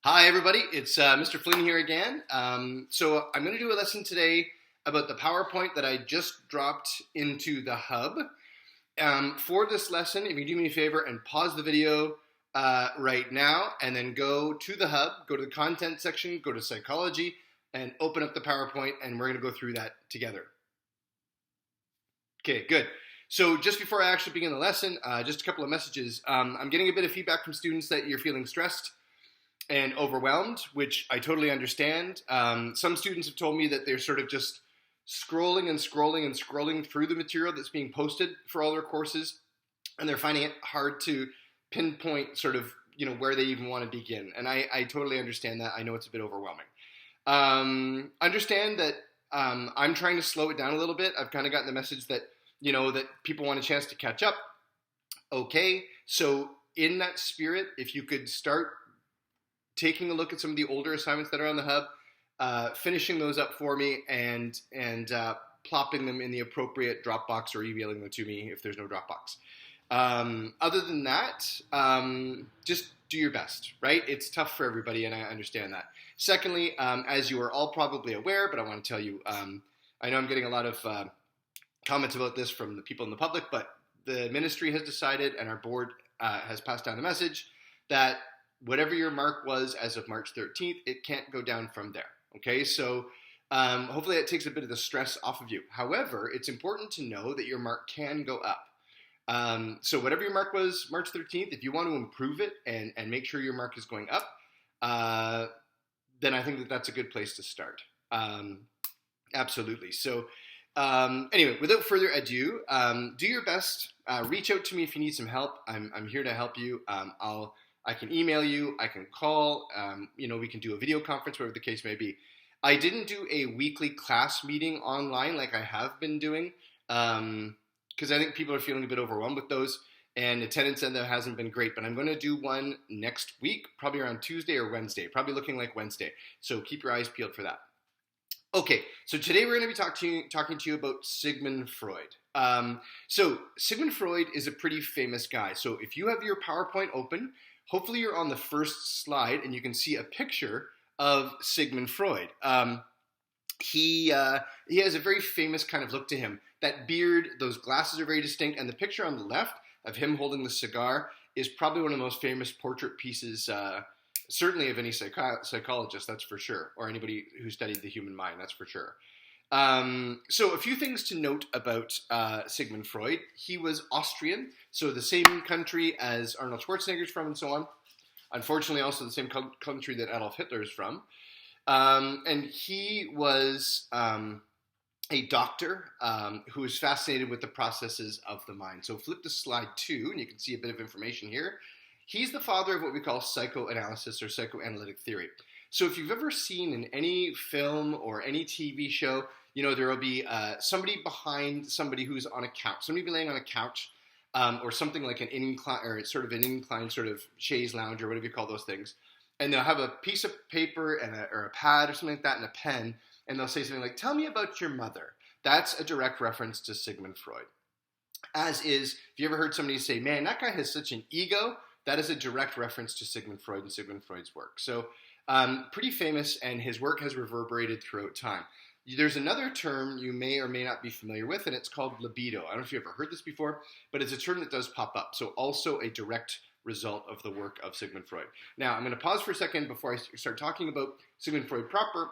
Hi, everybody. It's Mr. Flynn here again. So I'm going to do a lesson today about the PowerPoint that I just dropped into the hub. For this lesson, if you do me a favor and pause the video right now and then go to the hub, go to the content section, go to psychology, and open up the PowerPoint, and we're going to go through that together. Okay, good. So just before I actually begin the lesson, just a couple of messages. I'm getting a bit of feedback from students that you're feeling stressed and overwhelmed, which I totally understand. Some students have told me that they're sort of just scrolling and scrolling and scrolling through the material that's being posted for all their courses, and they're finding it hard to pinpoint sort of, where they even want to begin. And I totally understand that. I know it's a bit overwhelming. Understand that I'm trying to slow it down a little bit. I've kind of gotten the message that, that people want a chance to catch up. Okay, so in that spirit, if you could start taking a look at some of the older assignments that are on the hub, finishing those up for me, and plopping them in the appropriate Dropbox or emailing them to me if there's no Dropbox. Other than that, just do your best, right? It's tough for everybody, and I understand that. Secondly, as you are all probably aware, but I want to tell you, I know I'm getting a lot of comments about this from the people in the public, but the ministry has decided, and our board has passed down the message, that whatever your mark was as of March 13th, it can't go down from there. Okay, so hopefully that takes a bit of the stress off of you. However, it's important to know that your mark can go up. So whatever your mark was March 13th, if you want to improve it and make sure your mark is going up, then I think that that's a good place to start. Absolutely. So anyway, without further ado, do your best. Reach out to me if you need some help. I'm here to help you. I can email you, I can call, we can do a video conference, whatever the case may be. I didn't do a weekly class meeting online like I have been doing, because I think people are feeling a bit overwhelmed with those, and attendance in them hasn't been great, but I'm going to do one next week, probably around Tuesday or Wednesday, probably looking like Wednesday, so keep your eyes peeled for that. Okay, so today we're going to be talking to you about Sigmund Freud. So Sigmund Freud is a pretty famous guy, so if you have your PowerPoint open, hopefully you're on the first slide and you can see a picture of Sigmund Freud. He has a very famous kind of look to him. That beard, those glasses are very distinct, and the picture on the left of him holding the cigar is probably one of the most famous portrait pieces, certainly of any psychologist, that's for sure, or anybody who studied the human mind, that's for sure. So a few things to note about Sigmund Freud. He was Austrian, so the same country as Arnold Schwarzenegger's from and so on. Unfortunately, also the same country that Adolf Hitler is from. And he was a doctor who was fascinated with the processes of the mind. So flip to slide 2, and you can see a bit of information here. He's the father of what we call psychoanalysis or psychoanalytic theory. So if you've ever seen in any film or any TV show, there will be somebody behind somebody who's on a couch. Somebody will be laying on a couch or something like an incline, or sort of an incline sort of chaise lounge or whatever you call those things. And they'll have a piece of paper and or a pad or something like that and a pen. And they'll say something like, "Tell me about your mother." That's a direct reference to Sigmund Freud. As is, if you ever heard somebody say, "Man, that guy has such an ego," that is a direct reference to Sigmund Freud and Sigmund Freud's work. So pretty famous, and his work has reverberated throughout time. There's another term you may or may not be familiar with, and it's called libido. I don't know if you've ever heard this before, but it's a term that does pop up. So also a direct result of the work of Sigmund Freud. Now, I'm going to pause for a second before I start talking about Sigmund Freud proper,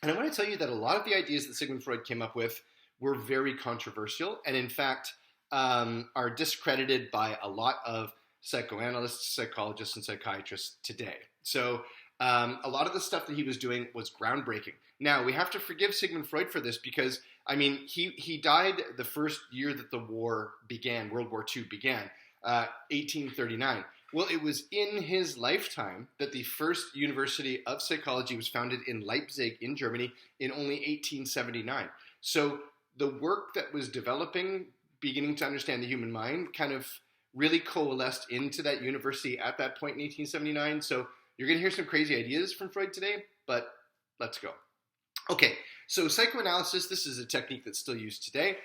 and I want to tell you that a lot of the ideas that Sigmund Freud came up with were very controversial, and in fact are discredited by a lot of psychoanalysts, psychologists, and psychiatrists today. So a lot of the stuff that he was doing was groundbreaking. Now, we have to forgive Sigmund Freud for this because, he died the first year that the war began, World War II began, 1839. Well, it was in his lifetime that the first University of Psychology was founded in Leipzig in Germany in only 1879. So the work that was developing, beginning to understand the human mind, kind of really coalesced into that university at that point in 1879. So you're going to hear some crazy ideas from Freud today, but let's go. Okay, so psychoanalysis, this is a technique that's still used today.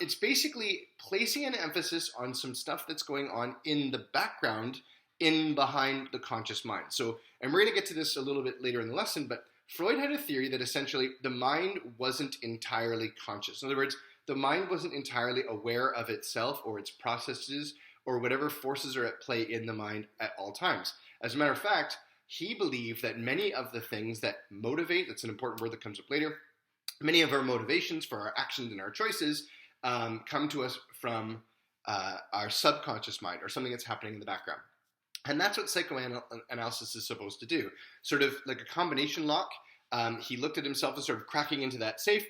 It's basically placing an emphasis on some stuff that's going on in the background in behind the conscious mind. So, and we're going to get to this a little bit later in the lesson, but Freud had a theory that essentially the mind wasn't entirely conscious. In other words, the mind wasn't entirely aware of itself or its processes or whatever forces are at play in the mind at all times. As a matter of fact, he believed that many of the things that motivate, that's an important word that comes up later, many of our motivations for our actions and our choices come to us from our subconscious mind or something that's happening in the background. And that's what psychoanalysis is supposed to do. Sort of like a combination lock. He looked at himself as sort of cracking into that safe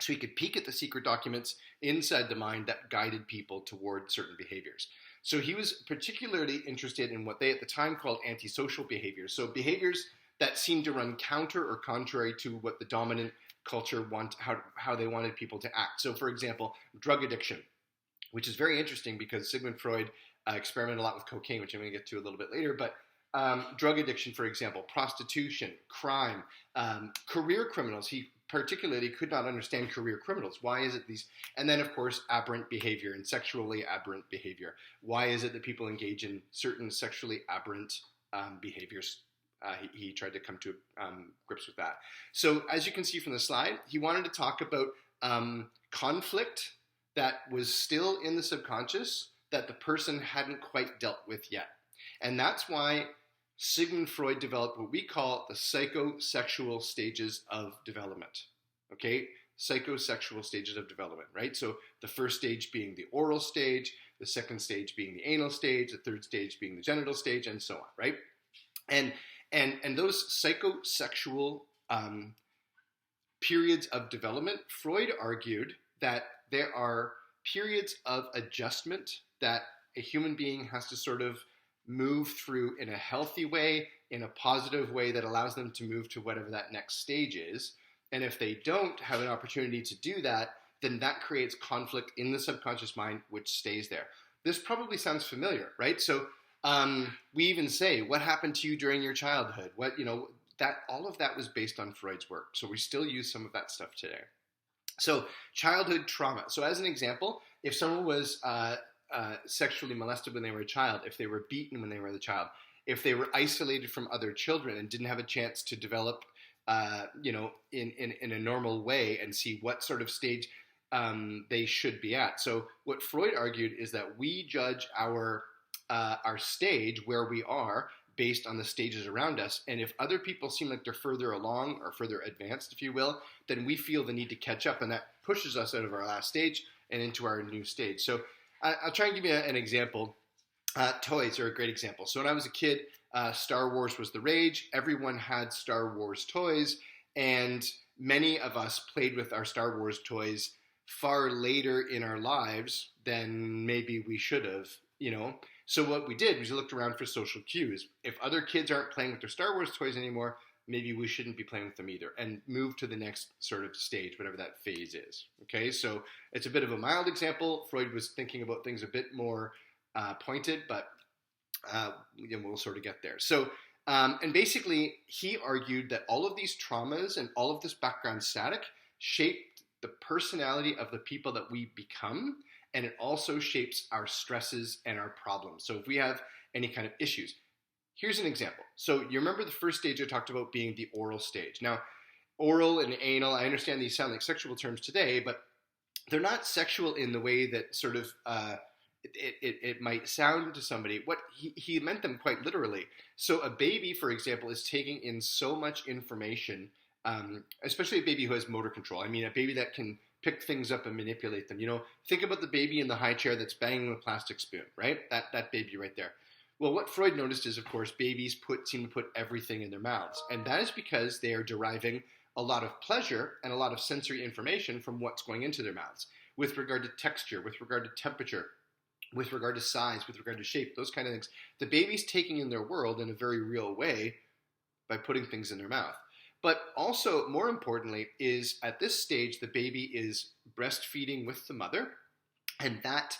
so he could peek at the secret documents inside the mind that guided people toward certain behaviors. So he was particularly interested in what they at the time called antisocial behaviors. So behaviors that seemed to run counter or contrary to what the dominant culture how they wanted people to act. So for example, drug addiction, which is very interesting because Sigmund Freud experimented a lot with cocaine, which I'm going to get to a little bit later, but drug addiction, for example, prostitution, crime, career criminals. He particularly could not understand career criminals. Why is it these? And then, of course, aberrant behavior and sexually aberrant behavior. Why is it that people engage in certain sexually aberrant behaviors? He tried to come to grips with that. So as you can see from the slide, he wanted to talk about conflict that was still in the subconscious that the person hadn't quite dealt with yet. And that's why Sigmund Freud developed what we call the psychosexual stages of development. Okay? Psychosexual stages of development, right? So the first stage being the oral stage, the second stage being the anal stage, the third stage being the genital stage, and so on, right? And those psychosexual periods of development, Freud argued that there are periods of adjustment that a human being has to sort of move through in a healthy way, in a positive way that allows them to move to whatever that next stage is. And if they don't have an opportunity to do that, then that creates conflict in the subconscious mind, which stays there. This probably sounds familiar, right? So we even say, what happened to you during your childhood? That all of that was based on Freud's work. So we still use some of that stuff today. So childhood trauma. So as an example, if someone was sexually molested when they were a child, if they were beaten when they were a child, if they were isolated from other children and didn't have a chance to develop, in a normal way and see what sort of stage they should be at. So what Freud argued is that we judge our stage where we are based on the stages around us. And if other people seem like they're further along or further advanced, if you will, then we feel the need to catch up, and that pushes us out of our last stage and into our new stage. So I'll try and give you an example. Toys are a great example. So when I was a kid, Star Wars was the rage. Everyone had Star Wars toys, and many of us played with our Star Wars toys far later in our lives than maybe we should have, So what we did was we looked around for social cues. If other kids aren't playing with their Star Wars toys anymore, maybe we shouldn't be playing with them either, and move to the next sort of stage, whatever that phase is. Okay, so it's a bit of a mild example. Freud was thinking about things a bit more pointed, but we'll sort of get there. So, and basically, he argued that all of these traumas and all of this background static shaped the personality of the people that we become, and it also shapes our stresses and our problems. So if we have any kind of issues, here's an example. So you remember the first stage I talked about being the oral stage. Now, oral and anal, I understand these sound like sexual terms today, but they're not sexual in the way that sort of it might sound to somebody. What he meant them quite literally. So a baby, for example, is taking in so much information, especially a baby who has motor control. I mean, a baby that can pick things up and manipulate them. Think about the baby in the high chair that's banging a plastic spoon, right? That baby right there. Well, what Freud noticed is, of course, babies seem to put everything in their mouths. And that is because they are deriving a lot of pleasure and a lot of sensory information from what's going into their mouths, with regard to texture, with regard to temperature, with regard to size, with regard to shape, those kind of things. The baby's taking in their world in a very real way by putting things in their mouth. But also, more importantly, is at this stage, the baby is breastfeeding with the mother, and that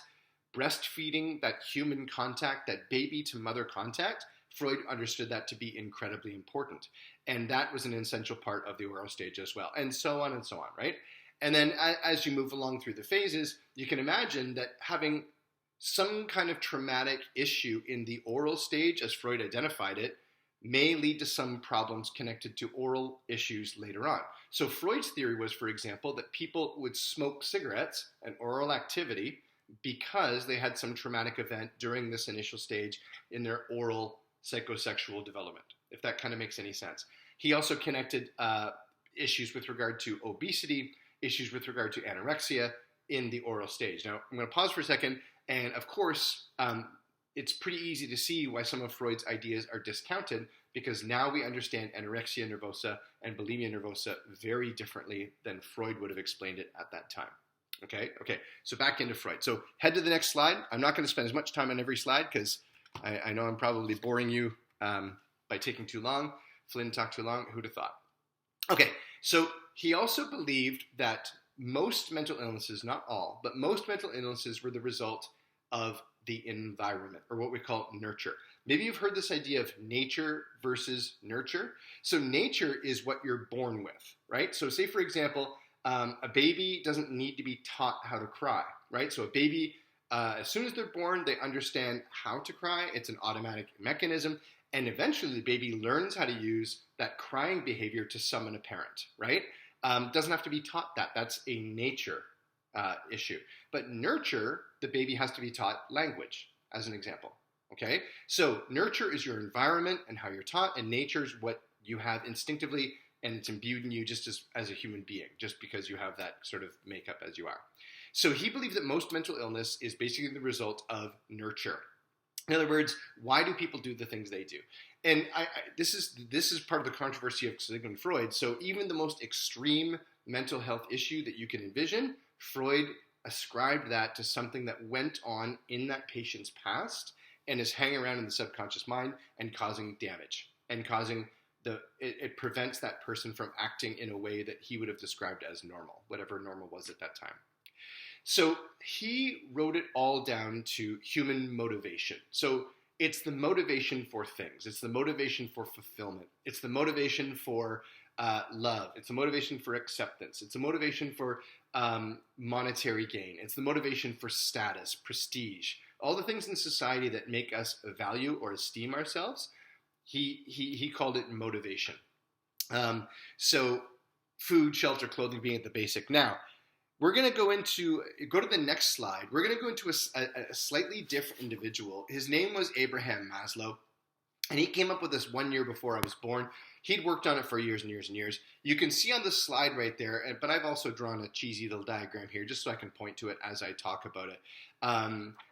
breastfeeding, that human contact, that baby to mother contact, Freud understood that to be incredibly important. And that was an essential part of the oral stage as well, and so on, right? And then as you move along through the phases, you can imagine that having some kind of traumatic issue in the oral stage, as Freud identified it, may lead to some problems connected to oral issues later on. So Freud's theory was, for example, that people would smoke cigarettes, an oral activity, because they had some traumatic event during this initial stage in their oral psychosexual development, if that kind of makes any sense. He also connected issues with regard to obesity, issues with regard to anorexia in the oral stage. Now, I'm going to pause for a second, and of course, it's pretty easy to see why some of Freud's ideas are discounted, because now we understand anorexia nervosa and bulimia nervosa very differently than Freud would have explained it at that time. Okay, so back into Freud. So head to the next slide. I'm not going to spend as much time on every slide because I know I'm probably boring you by taking too long. Flynn talked too long. Who'd have thought? Okay, so he also believed that most mental illnesses, not all, but most mental illnesses were the result of the environment, or what we call nurture. Maybe you've heard this idea of nature versus nurture. So nature is what you're born with, right? So say, for example, a baby doesn't need to be taught how to cry, right? So a baby, as soon as they're born, they understand how to cry. It's an automatic mechanism. And eventually the baby learns how to use that crying behavior to summon a parent, right? Doesn't have to be taught that. That's a nature issue. But nurture, the baby has to be taught language, as an example. Okay? So nurture is your environment and how you're taught, and nature is what you have instinctively, and it's imbued in you just as a human being, just because you have that sort of makeup as you are. So he believed that most mental illness is basically the result of nurture. In other words, why do people do the things they do? And this is part of the controversy of Sigmund Freud. So even the most extreme mental health issue that you can envision, Freud ascribed that to something that went on in that patient's past and is hanging around in the subconscious mind and causing damage and causing it prevents that person from acting in a way that he would have described as normal, whatever normal was at that time. So he wrote it all down to human motivation. So it's the motivation for things. It's the motivation for fulfillment. It's the motivation for love. It's the motivation for acceptance. It's the motivation for monetary gain. It's the motivation for status, prestige, all the things in society that make us value or esteem ourselves. He called it motivation. So food, shelter, clothing being at the basic. Now, we're going to go to the next slide. We're going to go into a slightly different individual. His name was Abaham Maslow, and he came up with this 1 year before I was born. He'd worked on it for years and years and years. You can see on the slide right there, but I've also drawn a cheesy little diagram here just so I can point to it as I talk about it.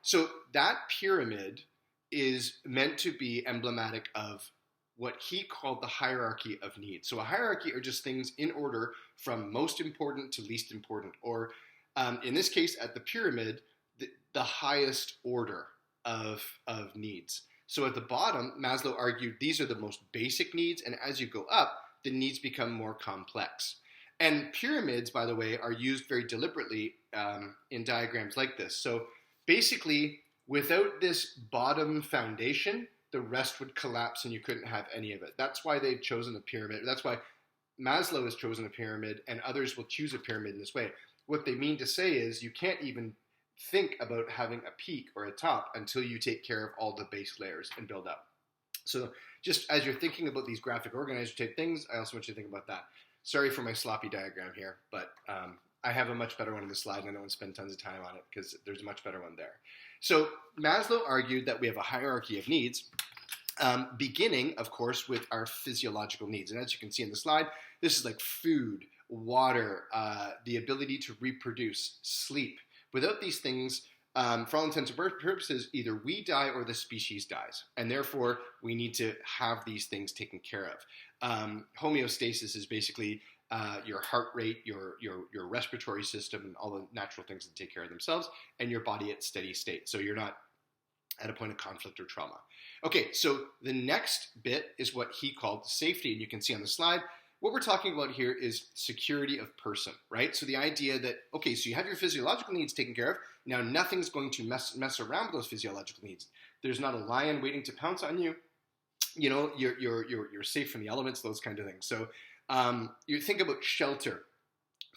So that pyramid is meant to be emblematic of what he called the hierarchy of needs. So a hierarchy are just things in order from most important to least important, or in this case, at the pyramid, the highest order of needs. So at the bottom, Maslow argued these are the most basic needs, and as you go up, the needs become more complex. And pyramids, by the way, are used very deliberately in diagrams like this. So basically, without this bottom foundation, the rest would collapse and you couldn't have any of it. That's why they've chosen a pyramid. That's why Maslow has chosen a pyramid, and others will choose a pyramid in this way. What they mean to say is you can't even think about having a peak or a top until you take care of all the base layers and build up. So just as you're thinking about these graphic organizer type things, I also want you to think about that. Sorry for my sloppy diagram here, but I have a much better one in the slide, and I don't want to spend tons of time on it because there's a much better one there. So Maslow argued that we have a hierarchy of needs, beginning, of course, with our physiological needs. And as you can see in the slide, this is like food, water, the ability to reproduce, sleep. Without these things, for all intents and purposes, either we die or the species dies. And therefore, we need to have these things taken care of. Homeostasis is basically your heart rate, your respiratory system, and all the natural things that take care of themselves, and your body at steady state. So you're not at a point of conflict or trauma. Okay, so the next bit is what he called safety, and you can see on the slide, what we're talking about here is security of person, right? So the idea that, okay, so you have your physiological needs taken care of, now nothing's going to mess around with those physiological needs. There's not a lion waiting to pounce on you. You know, you're safe from the elements, those kind of things. So you think about shelter.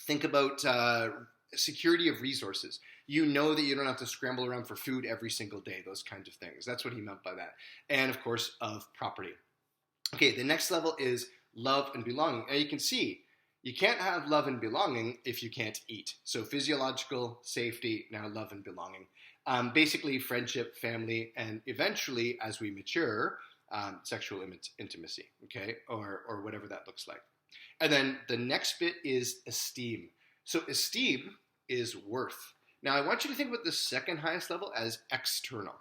Think about security of resources. You know that you don't have to scramble around for food every single day, those kinds of things. That's what he meant by that. And of course, of property. Okay, the next level is love and belonging. Now you can see, you can't have love and belonging if you can't eat. So physiological, safety, now love and belonging. Basically friendship, family, and eventually, as we mature, sexual intimacy, okay, or whatever that looks like. And then the next bit is esteem. So esteem is worth. Now I want you to think about the second highest level as external.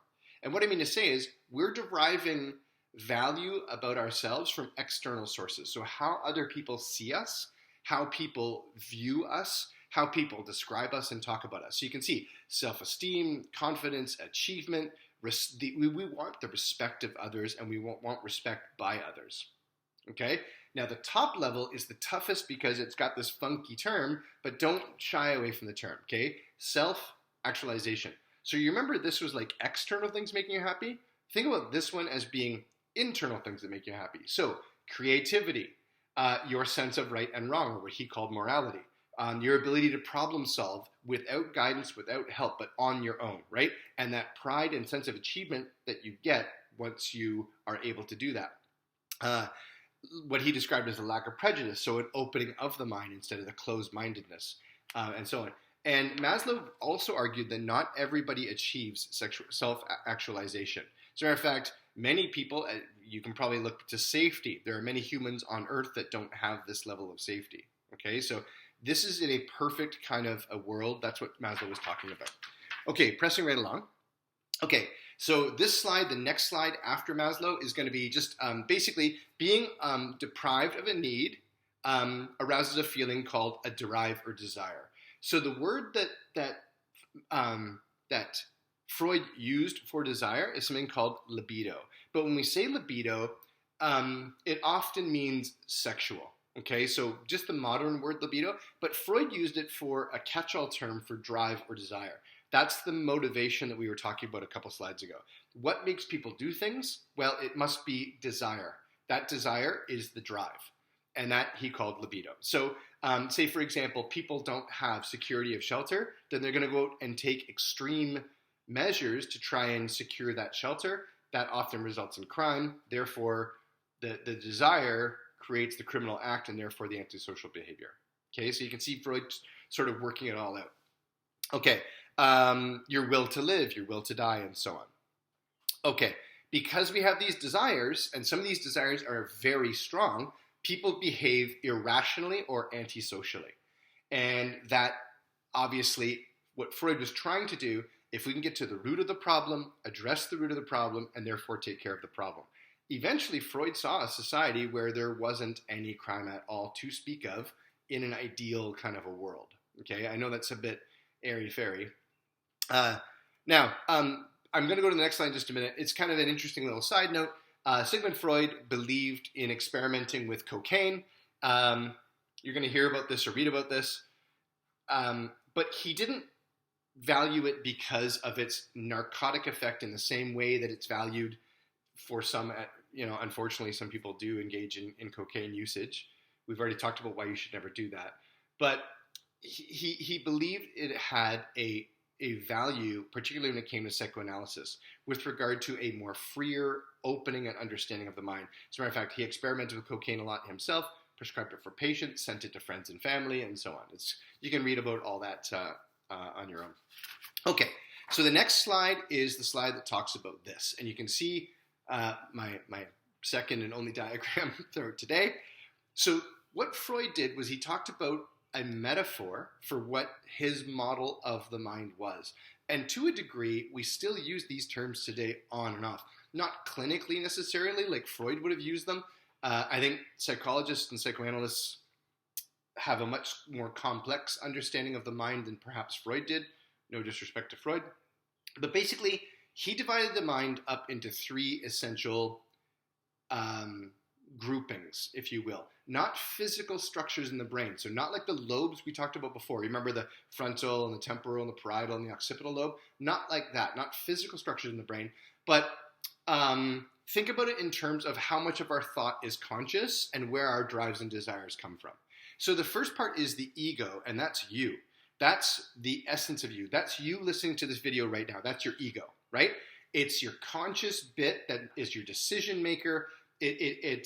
And what I mean to say is we're deriving value about ourselves from external sources. So how other people see us, how people view us, how people describe us and talk about us. So you can see self-esteem, confidence, achievement. We want the respect of others, and we want respect by others. Okay? Now the top level is the toughest because it's got this funky term, but don't shy away from the term. Okay? Self-actualization. So you remember this was like external things making you happy? Think about this one as being internal things that make you happy. So creativity, your sense of right and wrong, or what he called morality. Your ability to problem solve without guidance, without help, but on your own, right? And that pride and sense of achievement that you get once you are able to do that. What he described as a lack of prejudice, so an opening of the mind instead of the closed-mindedness, and so on. And Maslow also argued that not everybody achieves self-actualization. As a matter of fact, many people, you can probably look to safety. There are many humans on Earth that don't have this level of safety, okay? So this is in a perfect kind of a world. That's what Maslow was talking about. Okay, pressing right along. Okay, so this slide, the next slide after Maslow, is going to be just basically being deprived of a need arouses a feeling called a drive or desire. So the word that Freud used for desire is something called libido. But when we say libido, it often means sexual. Okay, so just the modern word libido, but Freud used it for a catch-all term for drive or desire. That's the motivation that we were talking about a couple slides ago. What makes people do things? Well, it must be desire. That desire is the drive, and that he called libido. So say, for example, people don't have security of shelter, then they're going to go out and take extreme measures to try and secure that shelter. That often results in crime. Therefore, the desire creates the criminal act and therefore the antisocial behavior. Okay, so you can see Freud sort of working it all out. Okay, your will to live, your will to die, and so on. Okay, because we have these desires, and some of these desires are very strong, people behave irrationally or antisocially. And that, obviously, what Freud was trying to do, if we can get to the root of the problem, address the root of the problem, and therefore take care of the problem. Eventually, Freud saw a society where there wasn't any crime at all to speak of in an ideal kind of a world. Okay, I know that's a bit airy-fairy. Now, I'm going to go to the next slide in just a minute. It's kind of an interesting little side note. Sigmund Freud believed in experimenting with cocaine. You're going to hear about this or read about this. But he didn't value it because of its narcotic effect in the same way that it's valued for some, unfortunately, some people do engage in cocaine usage. We've already talked about why you should never do that. But he believed it had a value, particularly when it came to psychoanalysis, with regard to a more freer opening and understanding of the mind. As a matter of fact, he experimented with cocaine a lot himself, prescribed it for patients, sent it to friends and family, and so on. You can read about all that on your own. Okay, so the next slide is the slide that talks about this. And you can see my second and only diagram for today. So what Freud did was he talked about a metaphor for what his model of the mind was. And to a degree, we still use these terms today on and off. Not clinically necessarily, like Freud would have used them. I think psychologists and psychoanalysts have a much more complex understanding of the mind than perhaps Freud did. No disrespect to Freud. But basically, he divided the mind up into three essential groupings, if you will. Not physical structures in the brain. So not like the lobes we talked about before. Remember the frontal and the temporal and the parietal and the occipital lobe? Not like that. Not physical structures in the brain. But think about it in terms of how much of our thought is conscious and where our drives and desires come from. So the first part is the ego, and that's you. That's the essence of you. That's you listening to this video right now. That's your ego, right? It's your conscious bit that is your decision maker. It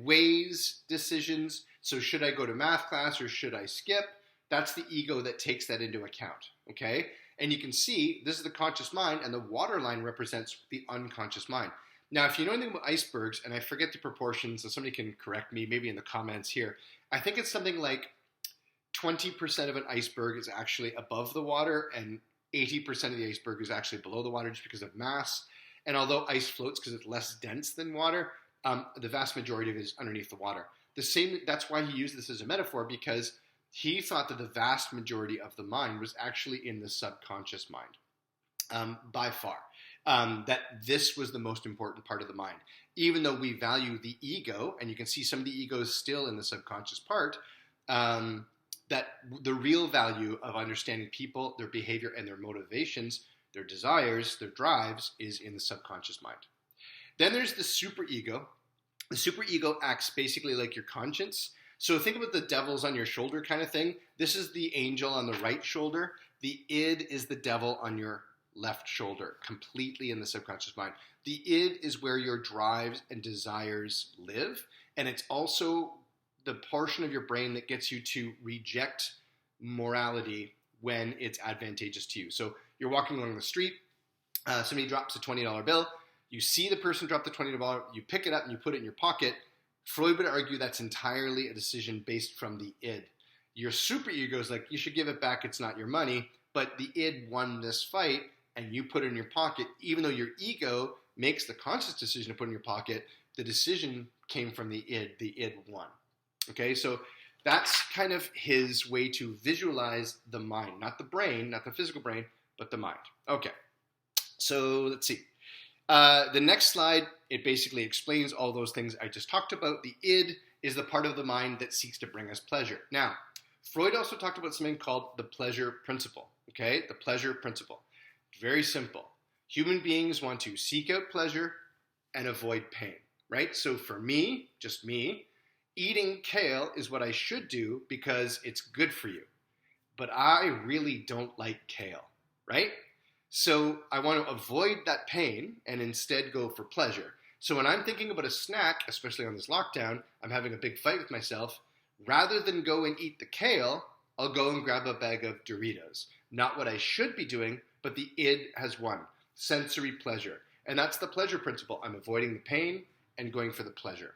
weighs decisions. So should I go to math class or should I skip? That's the ego that takes that into account, okay? And you can see this is the conscious mind, and the water line represents the unconscious mind. Now, if you know anything about icebergs, and I forget the proportions, so somebody can correct me, maybe in the comments here, I think it's something like 20% of an iceberg is actually above the water, and 80% of the iceberg is actually below the water just because of mass. And although ice floats because it's less dense than water, the vast majority of it is underneath the water. That's why he used this as a metaphor, because he thought that the vast majority of the mind was actually in the subconscious mind, by far. That this was the most important part of the mind. Even though we value the ego, and you can see some of the ego is still in the subconscious part, that the real value of understanding people, their behavior, and their motivations, their desires, their drives, is in the subconscious mind. Then there's the superego. The superego acts basically like your conscience. So think about the devil's on your shoulder kind of thing. This is the angel on the right shoulder. The id is the devil on your left shoulder, completely in the subconscious mind. The id is where your drives and desires live, and it's also the portion of your brain that gets you to reject morality when it's advantageous to you. So you're walking along the street, somebody drops a $20 bill, you see the person drop the $20, you pick it up and you put it in your pocket. Freud would argue that's entirely a decision based from the id. Your superego is like, you should give it back, it's not your money, but the id won this fight and you put it in your pocket. Even though your ego makes the conscious decision to put it in your pocket, the decision came from the id won. Okay, so that's kind of his way to visualize the mind, not the brain, not the physical brain, but the mind. Okay, so let's see. The next slide, it basically explains all those things I just talked about. The id is the part of the mind that seeks to bring us pleasure. Now, Freud also talked about something called the pleasure principle. Okay, the pleasure principle. Very simple. Human beings want to seek out pleasure and avoid pain, right? So for me, just me, eating kale is what I should do because it's good for you. But I really don't like kale, right? So I want to avoid that pain and instead go for pleasure. So when I'm thinking about a snack, especially on this lockdown, I'm having a big fight with myself. Rather than go and eat the kale, I'll go and grab a bag of Doritos. Not what I should be doing, but the id has won. Sensory pleasure. And that's the pleasure principle. I'm avoiding the pain and going for the pleasure.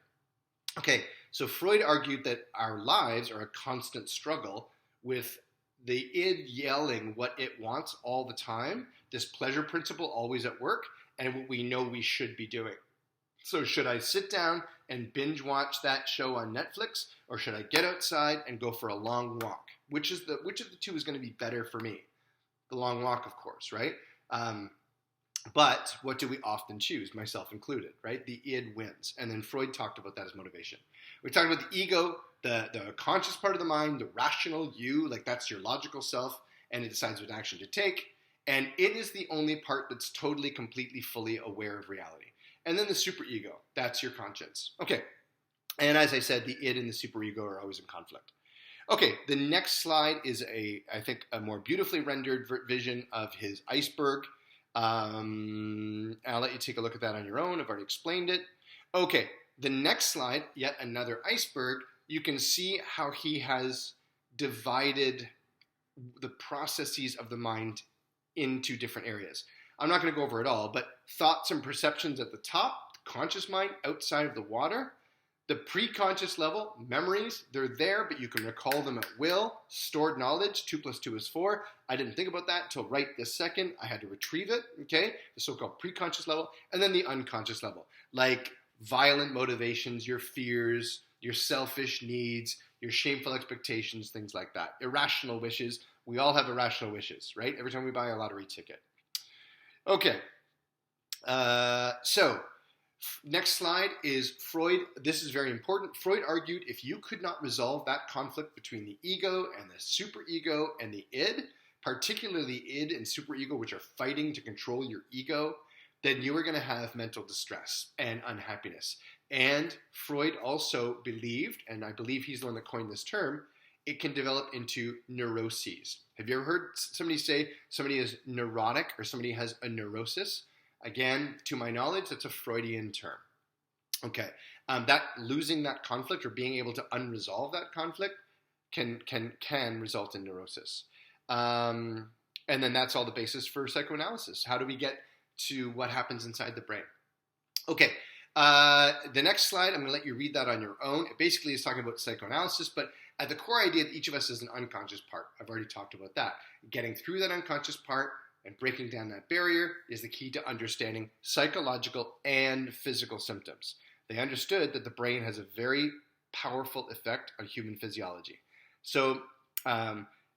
Okay, so Freud argued that our lives are a constant struggle with the id yelling what it wants all the time, this pleasure principle always at work, and what we know we should be doing. So should I sit down and binge watch that show on Netflix, or should I get outside and go for a long walk? Which of the two is going to be better for me? The long walk, of course, right? But what do we often choose, myself included, right? The id wins. And then Freud talked about that as motivation. We talked about the ego, the conscious part of the mind, the rational you, like that's your logical self, and it decides what action to take. And it is the only part that's totally, completely, fully aware of reality. And then the superego, that's your conscience. Okay, and as I said, the id and the superego are always in conflict. Okay, the next slide is I think a more beautifully rendered vision of his iceberg. I'll let you take a look at that on your own. I've already explained it. Okay, the next slide, yet another iceberg. You can see how he has divided the processes of the mind into different areas. I'm not going to go over it all, but thoughts and perceptions at the top, conscious mind outside of the water. The pre-conscious level, memories, they're there, but you can recall them at will. Stored knowledge, 2 + 2 is 4. I didn't think about that until right this second. I had to retrieve it, okay? The so-called pre-conscious level. And then the unconscious level, like violent motivations, your fears, your selfish needs, your shameful expectations, things like that. Irrational wishes. We all have irrational wishes, right? Every time we buy a lottery ticket. Okay. So next slide is Freud. This is very important. Freud argued if you could not resolve that conflict between the ego and the superego and the id, particularly id and superego, which are fighting to control your ego, then you are going to have mental distress and unhappiness. And Freud also believed, and I believe he's the one that coined this term, it can develop into neuroses. Have you ever heard somebody say somebody is neurotic or somebody has a neurosis? Again, to my knowledge, that's a Freudian term. Okay, that losing that conflict or being able to unresolve that conflict can result in neurosis. And then that's all the basis for psychoanalysis. How do we get to what happens inside the brain? Okay, the next slide, I'm going to let you read that on your own. It basically is talking about psychoanalysis, but at the core idea that each of us is an unconscious part. I've already talked about that. Getting through that unconscious part and breaking down that barrier is the key to understanding psychological and physical symptoms. They understood that the brain has a very powerful effect on human physiology. So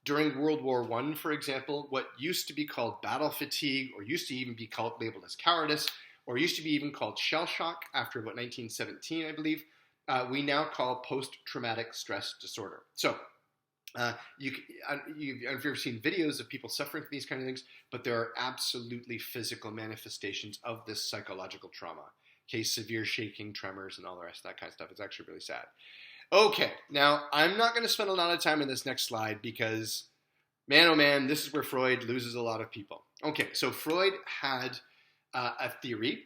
during World War I, for example, what used to be called battle fatigue, or used to even be labeled as cowardice, or used to be even called shell shock after about 1917, I believe, we now call post-traumatic stress disorder. So you've ever seen videos of people suffering from these kind of things, but there are absolutely physical manifestations of this psychological trauma. Okay, severe shaking, tremors, and all the rest of that kind of stuff. It's actually really sad. Okay, now I'm not going to spend a lot of time in this next slide because, man, oh man, this is where Freud loses a lot of people. Okay, so Freud had a theory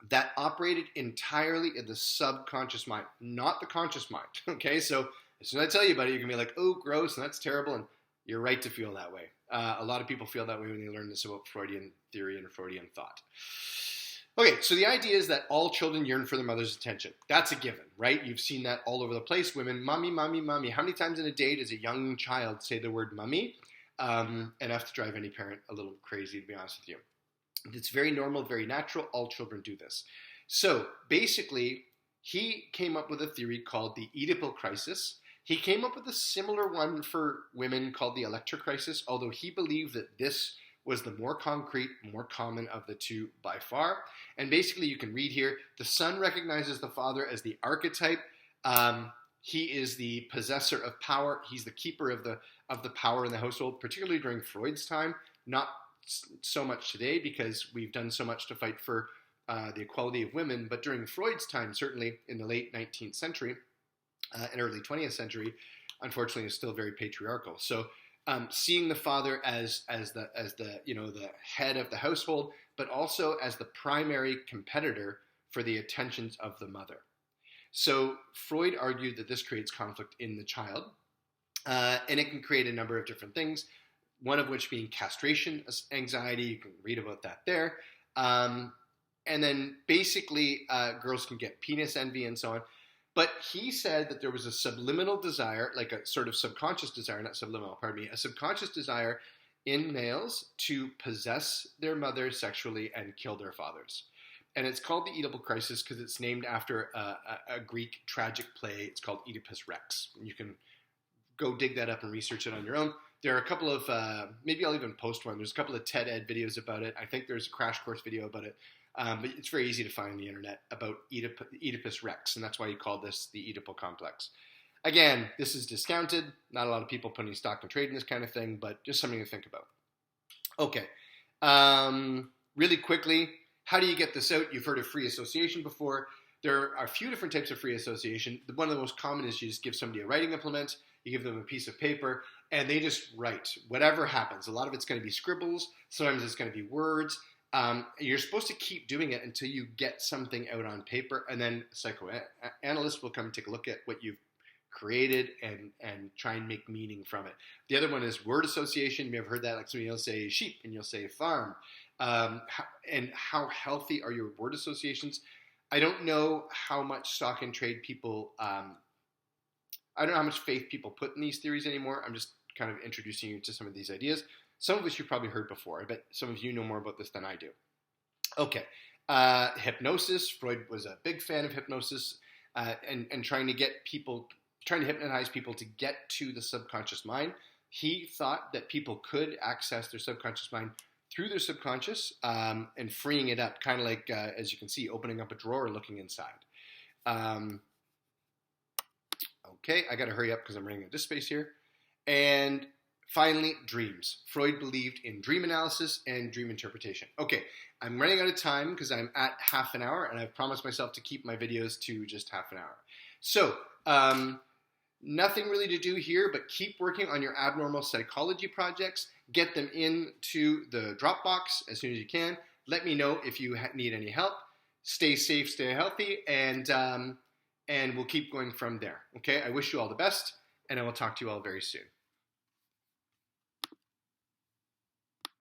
that operated entirely in the subconscious mind, not the conscious mind. Okay, so as soon as I tell you about it, you're going to be like, oh, gross, and that's terrible, and you're right to feel that way. A lot of people feel that way when they learn this about Freudian theory and Freudian thought. Okay, so the idea is that all children yearn for their mother's attention. That's a given, right? You've seen that all over the place. Women, mommy, mommy, mommy. How many times in a day does a young child say the word mummy? Enough to drive any parent a little crazy, to be honest with you. It's very normal, very natural. All children do this. So basically, he came up with a theory called the Oedipal crisis. He came up with a similar one for women called the Electra crisis, although he believed that this was the more concrete, more common of the two by far. And basically, you can read here, the son recognizes the father as the archetype. He is the possessor of power. He's the keeper of the power in the household, particularly during Freud's time. Not so much today because we've done so much to fight for the equality of women. But during Freud's time, certainly in the late 19th century and early 20th century, unfortunately, is still very patriarchal. So seeing the father as the head of the household, but also as the primary competitor for the attentions of the mother. So Freud argued that this creates conflict in the child, and it can create a number of different things, one of which being castration anxiety. You can read about that there. And then basically girls can get penis envy and so on. But he said that there was a subliminal desire, like a sort of subconscious desire, not subliminal, pardon me, a subconscious desire in males to possess their mothers sexually and kill their fathers. And it's called the Oedipal crisis because it's named after a Greek tragic play. It's called Oedipus Rex. You can go dig that up and research it on your own. There are a couple of, maybe I'll even post one. There's a couple of TED Ed videos about it. I think there's a crash course video about it. But it's very easy to find on the internet about Oedipus Rex, and that's why he called this the Oedipal complex. Again, this is discounted. Not a lot of people putting stock and trade in this kind of thing, but just something to think about. Okay. Really quickly, how do you get this out? You've heard of free association before. There are a few different types of free association. One of the most common is you just give somebody a writing implement, you give them a piece of paper, and they just write. Whatever happens. A lot of it's going to be scribbles. Sometimes it's going to be words. You're supposed to keep doing it until you get something out on paper, and then psychoanalysts will come take a look at what you've created and try and make meaning from it. The other one is word association. You may have heard that, like somebody will say sheep and you'll say farm. And how healthy are your word associations? I don't know how much stock and trade people, I don't know how much faith people put in these theories anymore. I'm just kind of introducing you to some of these ideas. Some of which you've probably heard before. I bet some of you know more about this than I do. Okay. Hypnosis. Freud was a big fan of hypnosis and trying to hypnotize people to get to the subconscious mind. He thought that people could access their subconscious mind through their subconscious and freeing it up, kind of like, as you can see, opening up a drawer and looking inside. Okay, I got to hurry up because I'm running out of space here. And finally, dreams. Freud believed in dream analysis and dream interpretation. Okay, I'm running out of time because I'm at half an hour, and I've promised myself to keep my videos to just half an hour. So, Nothing really to do here, but keep working on your abnormal psychology projects. Get them into the Dropbox as soon as you can. Let me know if you need any help. Stay safe, stay healthy, and we'll keep going from there. Okay, I wish you all the best, and I will talk to you all very soon.